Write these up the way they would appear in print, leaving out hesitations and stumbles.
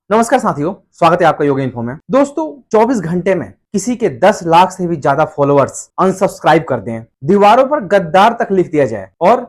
नमस्कार साथियों, स्वागत है आपका योगा इन्फो में। दोस्तों 24 घंटे में किसी के 10 लाख से भी ज्यादा फॉलोअर्स अनसब्सक्राइब कर दें, दीवारों पर गद्दार तक लिख दिया जाए और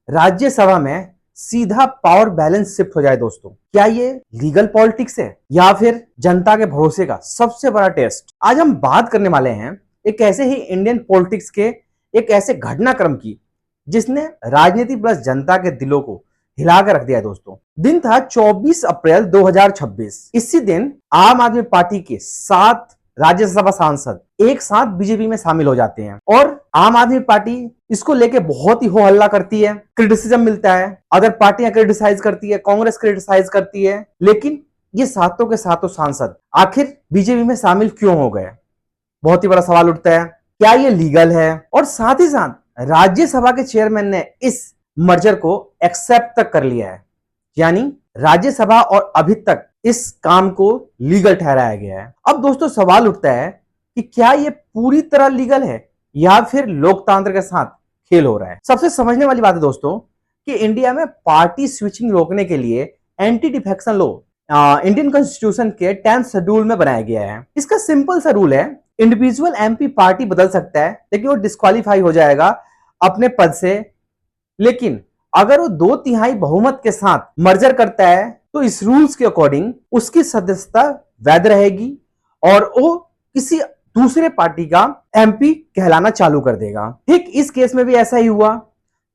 राज्यसभा में सीधा पावर बैलेंस शिफ्ट हो जाए। दोस्तों क्या ये लीगल पॉलिटिक्स है या फिर जनता के भरोसे का सबसे बड़ा टेस्ट? आज हम बात करने वाले हैं एक ऐसे ही इंडियन पॉलिटिक्स के एक ऐसे घटनाक्रम की जिसने राजनीति प्लस जनता के दिलों को हिला कर रख दिया। दोस्तों दिन था 24 अप्रैल 2026। इसी दिन आम आदमी पार्टी के 7 राज्यसभा सांसद एक साथ बीजेपी में शामिल हो जाते हैं और आम आदमी पार्टी इसको लेके बहुत ही हो हल्ला करती है, क्रिटिसिज्म मिलता है, अदर पार्टियां क्रिटिसाइज करती है, कांग्रेस क्रिटिसाइज करती है। लेकिन ये सातों के सातों सांसद आखिर बीजेपी में शामिल क्यों हो गए? बहुत ही बड़ा सवाल उठता है। क्या ये लीगल है? और साथ ही साथ राज्यसभा के चेयरमैन ने इस मर्जर को एक्सेप्ट तक कर लिया है, यानी राज्यसभा और अभी तक इस काम को लीगल ठहराया गया है। अब दोस्तों सवाल उठता है कि क्या यह पूरी तरह लीगल है या फिर लोकतंत्र के साथ खेल हो रहा है? सबसे समझने वाली बात है दोस्तों कि इंडिया में पार्टी स्विचिंग रोकने के लिए anti defection law Indian constitution के 10th शेड्यूल में बनाया गया है। इसका सिंपल सा रूल है, इंडिविजुअल एमपी पार्टी बदल सकता है लेकिन वो डिस्क्वालीफाई हो जाएगा अपने पद से। लेकिन अगर वो 2/3 बहुमत के साथ मर्जर करता है तो इस रूल्स के अकॉर्डिंग उसकी सदस्यता वैध रहेगी और वो किसी दूसरे पार्टी का एमपी कहलाना चालू कर देगा। ठीक इस केस में भी ऐसा ही हुआ।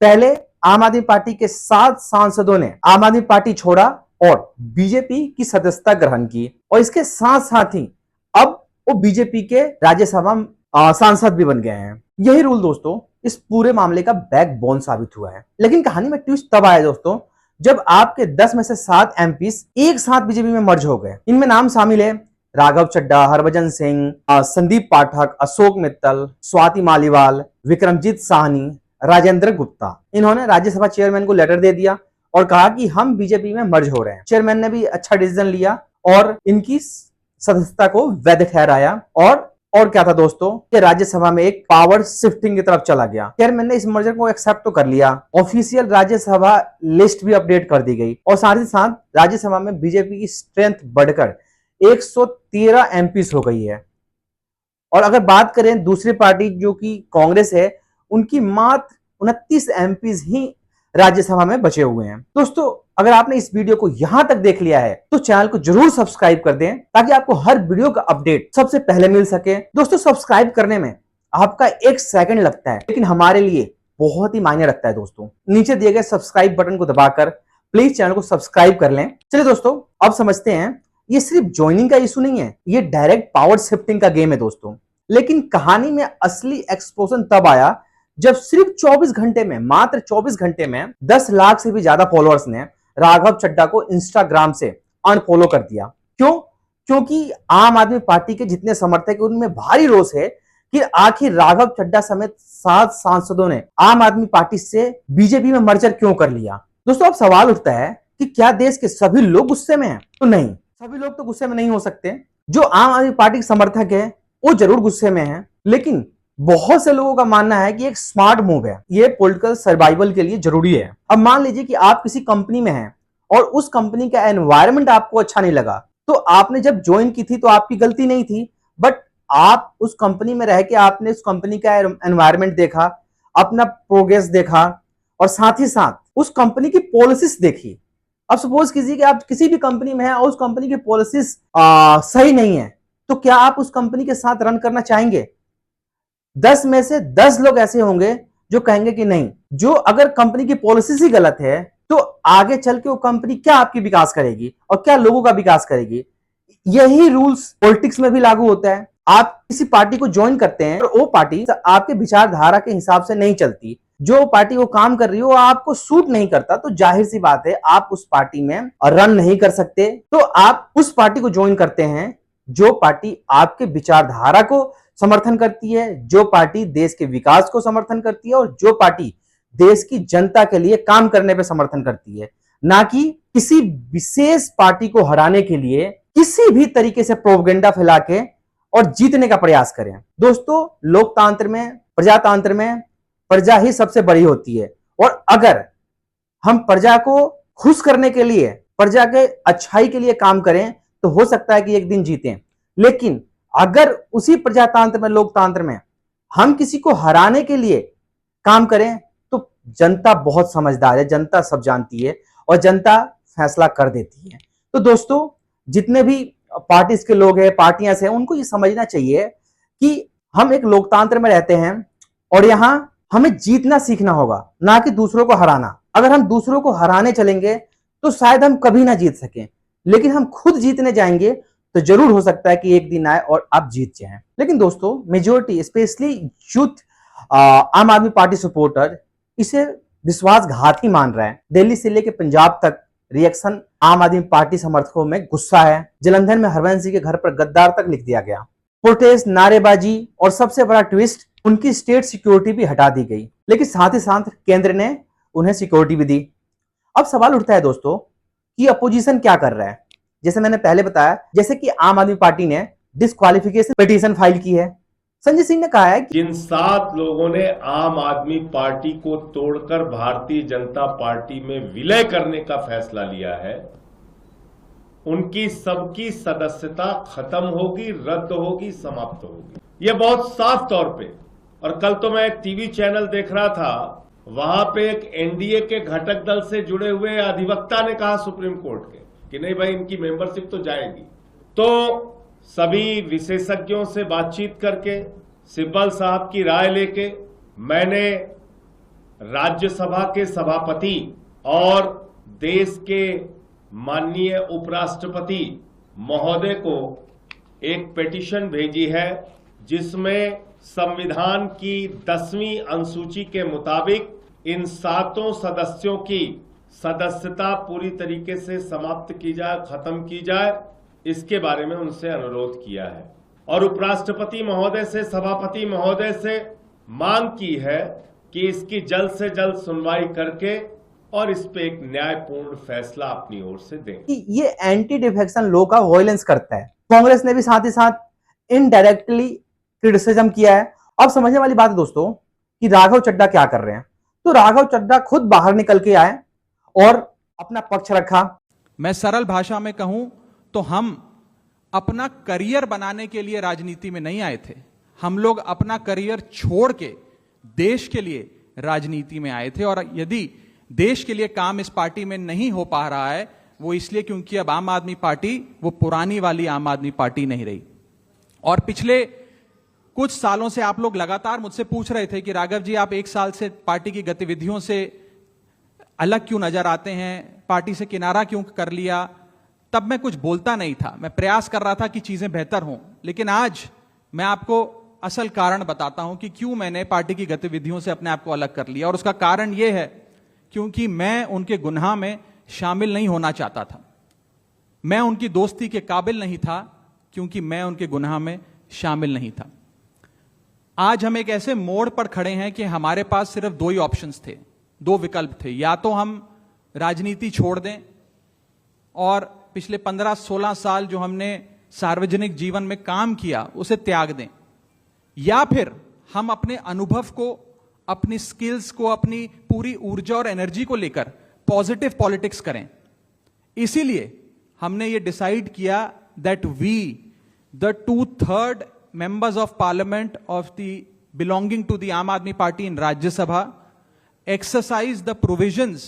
पहले आम आदमी पार्टी के 7 सांसदों ने आम आदमी पार्टी छोड़ा और बीजेपी की सदस्यता ग्रहण की और इसके साथ साथ ही अब वो बीजेपी के राज्यसभा सांसद भी बन गए हैं। यही रूल दोस्तों इस पूरे मामले का बैकबोन साबित हुआ है। लेकिन कहानी में ट्विस्ट तब आया दोस्तों जब आपके 10 में से 7 एमपीस एक साथ बीजेपी में मर्ज हो गए। इनमें नाम शामिल है राघव चड्ढा, हरभजन सिंह, संदीप पाठक, अशोक मित्तल, स्वाति मालीवाल, विक्रमजीत साहनी, राजेंद्र गुप्ता। इन्होंने राज्यसभा चेयरमैन को लेटर दे दिया और कहा कि हम बीजेपी में मर्ज हो रहे हैं। चेयरमैन ने भी अच्छा डिसीजन लिया और इनकी सदस्यता को वैध ठहराया और क्या था दोस्तों कि राज्यसभा में एक पावर शिफ्टिंग की तरफ चला गया। चेयरमैन ने इस मर्जर को एक्सेप्ट तो कर लिया, ऑफिशियल राज्यसभा लिस्ट भी अपडेट कर दी गई और साथ ही साथ राज्यसभा में बीजेपी की स्ट्रेंथ बढ़कर 113 एमपीस हो गई है। और अगर बात करें दूसरी पार्टी जो कि कांग्रेस है, उनकी मात्र 29 एमपीस ही राज्यसभा में बचे हुए हैं। दोस्तों अगर आपने इस वीडियो को यहां तक देख लिया है तो चैनल को जरूर सब्सक्राइब कर दें ताकि आपको हर वीडियो का अपडेट सबसे पहले मिल सके। दोस्तों सब्सक्राइब करने में आपका 1 सेकंड लगता है लेकिन हमारे लिए बहुत ही मायने रखता है। दोस्तों नीचे दिए गए सब्सक्राइब बटन को दबाकर प्लीज चैनल को सब्सक्राइब कर लें। चलिए दोस्तों अब समझते हैं, ये सिर्फ ज्वाइनिंग का इशू नहीं है, ये डायरेक्ट पावर शिफ्टिंग का गेम है दोस्तों। लेकिन कहानी में असली एक्सप्लोजन तब आया जब सिर्फ 24 घंटे में, मात्र 24 घंटे में 10 लाख से भी ज्यादा फॉलोअर्स ने राघव चड्ढा को इंस्टाग्राम से अनफॉलो कर दिया। क्यों? क्योंकि आम आदमी पार्टी के जितने समर्थक हैं उनमें भारी रोष है कि आखिर राघव चड्ढा समेत 7 सांसदों ने आम आदमी पार्टी से बीजेपी में मर्जर क्यों कर लिया। दोस्तों अब सवाल उठता है कि क्या देश के सभी लोग गुस्से में हैं? तो नहीं, सभी लोग तो गुस्से में नहीं हो सकते। जो आम आदमी पार्टी के समर्थक है वो जरूर गुस्से में है, लेकिन बहुत से लोगों का मानना है कि एक स्मार्ट मूव है, ये पॉलिटिकल सर्वाइवल के लिए जरूरी है। अब मान लीजिए कि आप किसी कंपनी में हैं और उस कंपनी का एनवायरनमेंट आपको अच्छा नहीं लगा, तो आपने जब ज्वाइन की थी तो आपकी गलती नहीं थी, बट आप उस कंपनी में रह के आपने उस कंपनी का एनवायरनमेंट देखा, अपना प्रोग्रेस देखा और साथ ही साथ उस कंपनी की पॉलिसीज देखी। अब सपोज कीजिए कि आप किसी भी कंपनी में हैं और उस कंपनी की पॉलिसीज सही नहीं है, तो क्या आप उस कंपनी के साथ रन करना चाहेंगे? 10 में से 10 लोग ऐसे होंगे जो कहेंगे कि नहीं, जो अगर कंपनी की पॉलिसी ही गलत है तो आगे चल के वो कंपनी क्या आपकी विकास करेगी और क्या लोगों का विकास करेगी। यही रूल्स पॉलिटिक्स में भी लागू होता है। आप किसी पार्टी को ज्वाइन करते हैं और वो पार्टी आपके विचारधारा के हिसाब से नहीं चलती, जो पार्टी वो काम कर रही हो आपको सूट नहीं करता, तो जाहिर सी बात है आप उस पार्टी में रन नहीं कर सकते। तो आप उस पार्टी को ज्वाइन करते हैं जो पार्टी आपके विचारधारा को समर्थन करती है, जो पार्टी देश के विकास को समर्थन करती है और जो पार्टी देश की जनता के लिए काम करने पे समर्थन करती है, ना कि किसी विशेष पार्टी को हराने के लिए किसी भी तरीके से प्रोपेगेंडा फैला के और जीतने का प्रयास करें। दोस्तों लोकतंत्र में, प्रजातंत्र में प्रजा ही सबसे बड़ी होती है और अगर हम प्रजा को खुश करने के लिए, प्रजा के अच्छाई के लिए काम करें तो हो सकता है कि एक दिन जीतें। लेकिन अगर उसी प्रजातंत्र में, लोकतंत्र में हम किसी को हराने के लिए काम करें तो जनता बहुत समझदार है, जनता सब जानती है और जनता फैसला कर देती है। तो दोस्तों, जितने भी पार्टीज के लोग हैं, पार्टियां से, उनको ये समझना चाहिए कि हम एक लोकतंत्र में रहते हैं और यहां हमें जीतना सीखना होगा, ना कि दूसरों को हराना। अगर हम दूसरों को हराने चलेंगे तो शायद हम कभी ना जीत सकें, लेकिन हम खुद जीतने जाएंगे तो जरूर हो सकता है कि एक दिन आए और आप जीत जाएं। लेकिन दोस्तों, मेजोरिटी स्पेशली यूथ आम आदमी पार्टी सपोर्टर इसे विश्वासघाती मान रहा है। दिल्ली से लेकर पंजाब तक रिएक्शन आम आदमी पार्टी समर्थकों में गुस्सा है। जलंधर में हरवंश जी के घर पर गद्दार तक लिख दिया गया। प्रोटेस्ट, नारेबाजी और सबसे बड़ा ट्विस्ट, उनकी स्टेट सिक्योरिटी भी हटा दी गई, लेकिन साथ ही साथ केंद्र ने उन्हें सिक्योरिटी भी दी। अब सवाल उठता है दोस्तों कि अपोजिशन क्या कर रहा है। जैसे मैंने पहले बताया, जैसे कि आम आदमी पार्टी ने डिस्क्वालिफिकेशन पिटीशन फाइल की है। संजय सिंह ने कहा है कि जिन 7 लोगों ने आम आदमी पार्टी को तोड़कर भारतीय जनता पार्टी में विलय करने का फैसला लिया है, उनकी सबकी सदस्यता खत्म होगी, रद्द होगी, समाप्त होगी। यह बहुत साफ तौर पे। और कल तो मैं एक टीवी चैनल देख रहा था, वहां पे एक एनडीए के घटक दल से जुड़े हुए अधिवक्ता ने कहा सुप्रीम कोर्ट के कि नहीं भाई, इनकी मेंबरशिप तो जाएगी। तो सभी विशेषज्ञों से बातचीत करके, सिब्बल साहब की राय लेके, मैंने राज्यसभा के सभापति और देश के माननीय उपराष्ट्रपति महोदय को एक पिटीशन भेजी है, जिसमें संविधान की 10वीं अनुसूची के मुताबिक इन 7 सदस्यों की सदस्यता पूरी तरीके से समाप्त की जाए, खत्म की जाए, इसके बारे में उनसे अनुरोध किया है। और उपराष्ट्रपति महोदय से, सभापति महोदय से मांग की है कि इसकी जल्द से जल्द सुनवाई करके और इस पे एक न्यायपूर्ण फैसला अपनी ओर से दें। ये एंटी डिफेक्शन लॉ का वायलेंस करता है। कांग्रेस ने भी साथ ही साथ इनडायरेक्टली क्रिटिसिज्म किया है। अब समझने वाली बात है दोस्तों कि राघव चड्ढा क्या कर रहे हैं। तो राघव चड्ढा खुद बाहर निकल के आए और अपना पक्ष रखा। मैं सरल भाषा में कहूं तो हम अपना करियर बनाने के लिए राजनीति में नहीं आए थे। हम लोग अपना करियर छोड़ के देश के लिए राजनीति में आए थे। और यदि देश के लिए काम इस पार्टी में नहीं हो पा रहा है, वो इसलिए क्योंकि अब आम आदमी पार्टी वो पुरानी वाली आम आदमी पार्टी नहीं रही। और पिछले कुछ सालों से आप लोग लगातार मुझसे पूछ रहे थे कि राघव जी, आप 1 साल से पार्टी की गतिविधियों से अलग क्यों नजर आते हैं, पार्टी से किनारा क्यों कर लिया। तब मैं कुछ बोलता नहीं था, मैं प्रयास कर रहा था कि चीजें बेहतर हों। लेकिन आज मैं आपको असल कारण बताता हूं कि क्यों मैंने पार्टी की गतिविधियों से अपने आप को अलग कर लिया। और उसका कारण यह है क्योंकि मैं उनके गुनाह में शामिल नहीं होना चाहता था। मैं उनकी दोस्ती के काबिल नहीं था क्योंकि मैं उनके गुनाह में शामिल नहीं था। आज हम एक ऐसे मोड़ पर खड़े हैं कि हमारे पास सिर्फ 2 ही ऑप्शंस थे, 2 विकल्प थे। या तो हम राजनीति छोड़ दें और पिछले 15-16 साल जो हमने सार्वजनिक जीवन में काम किया उसे त्याग दें, या फिर हम अपने अनुभव को, अपनी स्किल्स को, अपनी पूरी ऊर्जा और एनर्जी को लेकर पॉजिटिव पॉलिटिक्स करें। इसीलिए हमने ये डिसाइड किया that we the 2/3 members of parliament of the belonging to the Aam Aadmi Party in Rajya Sabha exercise the provisions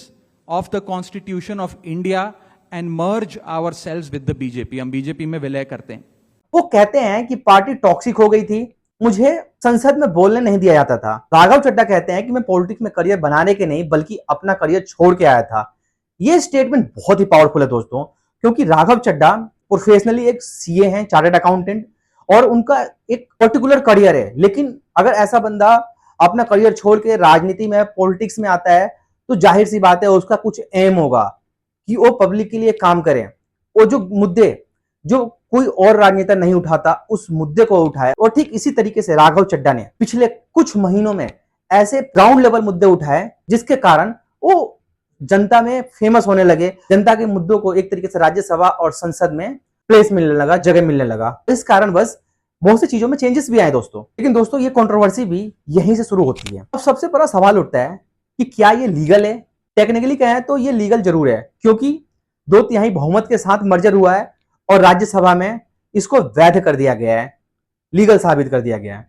of the Constitution of India and merge ourselves with the BJP। हम BJP में विलय करते हैं। वो कहते हैं कि party toxic हो गई थी, मुझे संसद में बोलने नहीं दिया जाता था। राघव चड्ढा कहते हैं कि मैं पॉलिटिक्स में करियर बनाने के नहीं बल्कि अपना करियर छोड़ के आया था। ये स्टेटमेंट बहुत ही पावरफुल है दोस्तों, क्योंकि राघव चड्ढा प्रोफेशनली एक सीए हैं, चार्टर्ड अकाउंटेंट, और उनका एक पर्टिकुलर करियर है। लेकिन अगर ऐसा बंदा अपना करियर छोड़ के राजनीति में, पॉलिटिक्स में आता है तो जाहिर सी बात है उसका कुछ एम होगा कि वो पब्लिक के लिए काम करे। वो जो मुद्दे जो कोई और राजनेता नहीं उठाता, उस मुद्दे को उठाए। और ठीक इसी तरीके से राघव चड्ढा ने पिछले कुछ महीनों में ऐसे ग्राउंड लेवल मुद्दे उठाए जिसके कारण वो जनता में फेमस होने लगे। जनता के मुद्दों को एक तरीके से राज्यसभा और संसद में प्लेस मिलने लगा, जगह मिलने लगा। इस कारण बस बहुत सी चीजों में चेंजेस भी आए दोस्तों। लेकिन दोस्तों, ये कंट्रोवर्सी भी यहीं से शुरू होती है। अब सबसे बड़ा सवाल उठता है कि क्या ये लीगल है। टेक्निकली कहें तो ये लीगल जरूर है, क्योंकि 2/3 बहुमत के साथ मर्जर हुआ है और राज्यसभा में इसको वैध कर दिया गया है, लीगल साबित कर दिया गया है।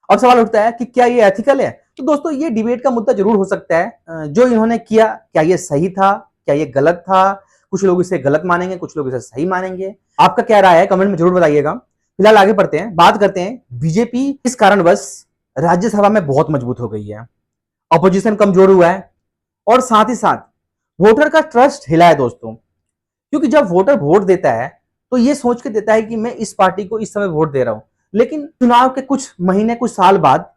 अब सवाल उठता है कि क्या ये एथिकल है? तो दोस्तों ये डिबेट का मुद्दा जरूर हो सकता है। जो इन्होंने किया, क्या ये सही था, क्या ये गलत था? कुछ लोग इसे गलत मानेंगे, कुछ लोग इसे सही मानेंगे। आपका क्या राय है कमेंट में जरूर बताइएगा। फिलहाल आगे बढ़ते हैं, बात करते हैं बीजेपी इस कारणवश राज्यसभा में बहुत मजबूत हो गई है, अपोजिशन कमजोर हुआ है और साथ ही साथ वोटर का ट्रस्ट हिला है दोस्तों। क्योंकि जब वोटर वोट देता है तो ये सोच के देता है कि मैं इस पार्टी को इस समय वोट दे रहा हूं, लेकिन चुनाव के कुछ महीने कुछ साल बाद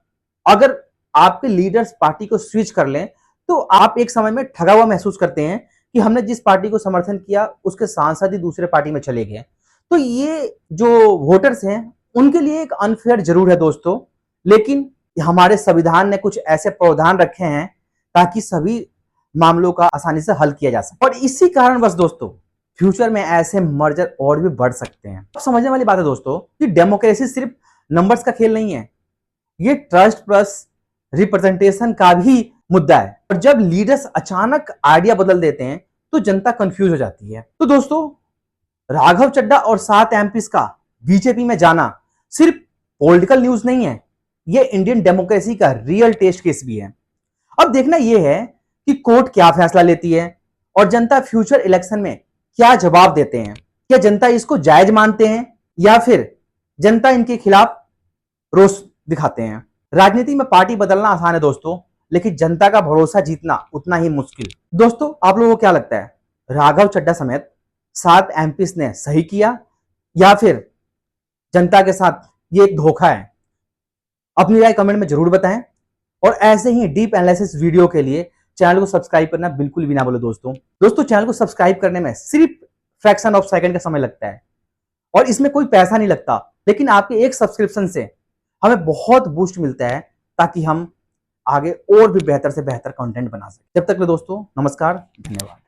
अगर आपके लीडर्स पार्टी को स्विच कर लें तो आप एक समय में ठगा हुआ महसूस करते हैं कि हमने जिस पार्टी को समर्थन किया उसके सांसद ही दूसरे पार्टी में चले गए। तो ये जो वोटर्स हैं उनके लिए एक अनफेयर जरूर है दोस्तों, लेकिन हमारे संविधान ने कुछ ऐसे प्रावधान रखे हैं ताकि सभी मामलों का आसानी से हल किया जा सके। और इसी कारणवश दोस्तों फ्यूचर में ऐसे मर्जर और भी बढ़ सकते हैं। अब समझने वाली बात है दोस्तों कि डेमोक्रेसी सिर्फ नंबर्स का खेल नहीं है, ये ट्रस्ट प्लस रिप्रेजेंटेशन का भी मुद्दा है। और जब लीडर्स अचानक आइडिया बदल देते हैं तो जनता कंफ्यूज हो जाती है। तो दोस्तों राघव चड्ढा और 7 एमपीज का बीजेपी में जाना सिर्फ पॉलिटिकल न्यूज नहीं है, ये इंडियन डेमोक्रेसी का रियल टेस्ट केस भी है। अब देखना यह है कि कोर्ट क्या फैसला लेती है और जनता फ्यूचर इलेक्शन में क्या जवाब देते हैं। क्या जनता इसको जायज मानते हैं या फिर जनता इनके खिलाफ रोष दिखाते हैं। राजनीति में पार्टी बदलना आसान है दोस्तों, लेकिन जनता का भरोसा जीतना उतना ही मुश्किल। दोस्तों आप लोगों को क्या लगता है, राघव चड्ढा समेत 7 एमपीज ने सही किया या फिर जनता के साथ ये एक धोखा है? अपनी राय कमेंट में जरूर बताएं और ऐसे ही डीप एनालिसिस वीडियो के लिए चैनल को सब्सक्राइब करना बिल्कुल भी ना भूलो दोस्तों चैनल को सब्सक्राइब करने में सिर्फ फ्रैक्शन ऑफ सेकंड का समय लगता है और इसमें कोई पैसा नहीं लगता, लेकिन आपके एक सब्सक्रिप्शन से हमें बहुत बूस्ट मिलता है ताकि हम आगे और भी बेहतर से बेहतर कंटेंट बना सकें। जब तक के दोस्तों नमस्कार, धन्यवाद।